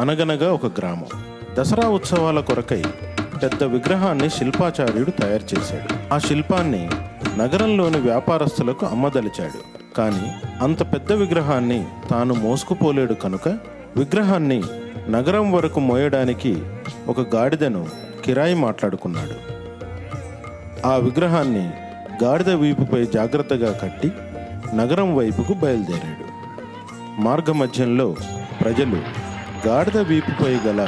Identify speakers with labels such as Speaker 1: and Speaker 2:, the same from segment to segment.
Speaker 1: అనగనగా ఒక గ్రామం. దసరా ఉత్సవాల కొరకై పెద్ద విగ్రహాన్ని శిల్పాచార్యుడు తయారు చేశాడు. ఆ శిల్పాన్ని నగరంలోని వ్యాపారస్తులకు అమ్మదలిచాడు. కానీ అంత పెద్ద విగ్రహాన్ని తాను మోసుకుపోలేడు కనుక విగ్రహాన్ని నగరం వరకు మోయడానికి ఒక గాడిదను కిరాయి మాట్లాడుకున్నాడు. ఆ విగ్రహాన్ని గాడిద వీపుపై జాగ్రత్తగా కట్టి నగరం వైపుకు బయలుదేరాడు. మార్గమధ్యంలో ప్రజలు గాడిద వీపుపై గల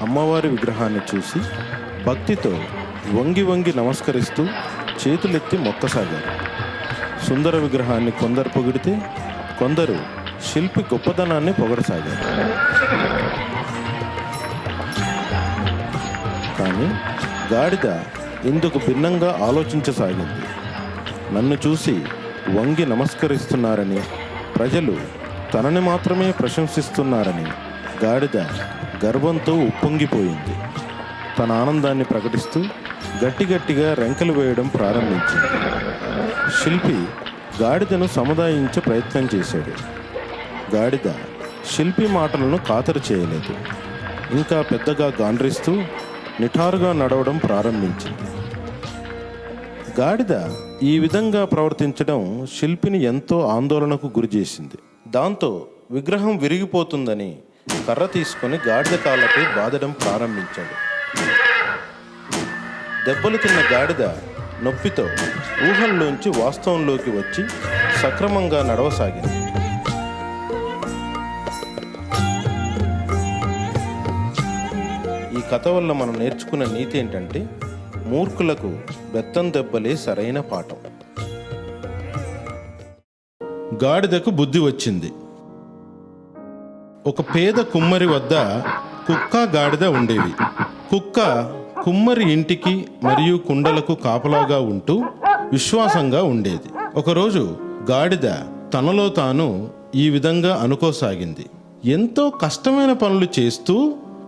Speaker 1: అమ్మవారి విగ్రహాన్ని చూసి భక్తితో వంగి వంగి నమస్కరిస్తూ చేతులెత్తి మొక్కసాగారు. సుందర విగ్రహాన్ని కొందరు పొగిడితే కొందరు శిల్పి గొప్పదనాన్ని పొగడసాగారు. కానీ గాడిద ఇందుకు భిన్నంగా ఆలోచించసాగింది. నన్ను చూసి వంగి నమస్కరిస్తున్నారని, ప్రజలు తనని మాత్రమే ప్రశంసిస్తున్నారని గాడిద గర్వంతో ఉప్పొంగిపోయింది. తన ఆనందాన్ని ప్రకటిస్తూ గట్టిగట్టిగా రెంకలు వేయడం ప్రారంభించింది. శిల్పి గాడిదను సముదాయించే ప్రయత్నం చేశాడు. గాడిద శిల్పి మాటలను ఖాతరు చేయలేదు. ఇంకా పెద్దగా గాండ్రిస్తూ నిఠారుగా నడవడం ప్రారంభించింది. గాడిద ఈ విధంగా ప్రవర్తించడం శిల్పిని ఎంతో ఆందోళనకు గురిచేసింది. దాంతో విగ్రహం విరిగిపోతుందని కర్ర తీసుకొని గాడిద కాళ్ళపై బాదడం ప్రారంభించాడు. దెబ్బలు తిన్న గాడిద నొప్పితో ఊహల్లోంచి వాస్తవంలోకి వచ్చి సక్రమంగా నడవసాగింది. ఈ కథ వల్ల మనం నేర్చుకున్న నీతి ఏంటంటే, మూర్ఖులకు బెత్తం దెబ్బలే సరైన పాఠం. గాడిదకు బుద్ధి వచ్చింది. ఒక పేద కుమ్మరి వద్ద కుక్క, గాడిద ఉండేవి. కుక్క కుమ్మరి ఇంటికి మరియు కుండలకు కాపలాగా ఉంటూ విశ్వాసంగా ఉండేది. ఒకరోజు గాడిద తనలో తాను ఈ విధంగా అనుకోసాగింది: ఎంతో కష్టమైన పనులు చేస్తూ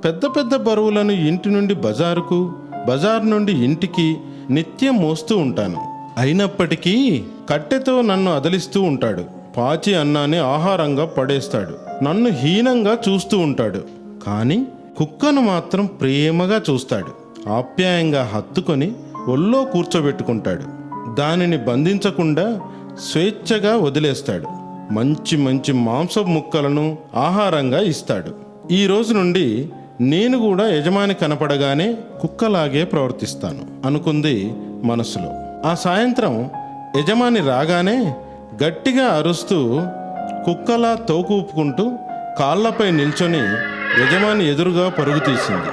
Speaker 1: పెద్ద పెద్ద బరువులను ఇంటి నుండి బజారుకు, బజారు నుండి ఇంటికి నిత్యం మోస్తూ ఉంటాను. అయినప్పటికీ కట్టెతో నన్ను అదలిస్తూ ఉంటాడు. పాచి అన్నాన్ని ఆహారంగా పడేస్తాడు. నన్ను హీనంగా చూస్తూ ఉంటాడు. కానీ కుక్కను మాత్రం ప్రేమగా చూస్తాడు. ఆప్యాయంగా హత్తుకొని ఒళ్ళో కూర్చోబెట్టుకుంటాడు. దానిని బంధించకుండా స్వేచ్ఛగా వదిలేస్తాడు. మంచి మంచి మాంసపు ముక్కలను ఆహారంగా ఇస్తాడు. ఈ రోజు నుండి నేను కూడా యజమాని కనపడగానే కుక్కలాగే ప్రవర్తిస్తాను అనుకుంది మనసులో. ఆ సాయంత్రం యజమాని రాగానే గట్టిగా అరుస్తూ కుక్కలా తోకూపుకుంటూ కాళ్లపై నిల్చొని యజమాని ఎదురుగా పరుగు తీసింది.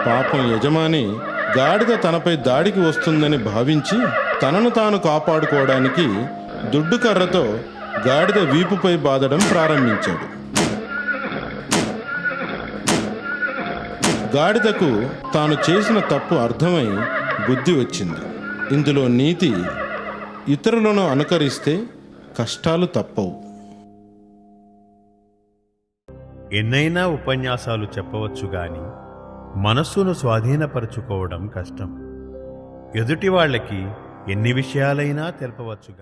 Speaker 1: పాపం యజమాని గాడిద తనపై దాడికి వస్తుందని భావించి తనను తాను కాపాడుకోవడానికి దుడ్డు కర్రతో గాడిద వీపుపై బాదడం ప్రారంభించాడు. గాడిదకు తాను చేసిన తప్పు అర్థమై బుద్ధి వచ్చింది. ఇందులో నీతి: ఇతరులను అనుకరిస్తే కష్టాలు తప్పవు.
Speaker 2: ఎన్నైనా ఉపన్యాసాలు చెప్పవచ్చు గాని మనస్సును స్వాధీనపరచుకోవడం కష్టం. ఎదుటి వాళ్ళకి ఎన్ని విషయాలైనా తెలపవచ్చుగా.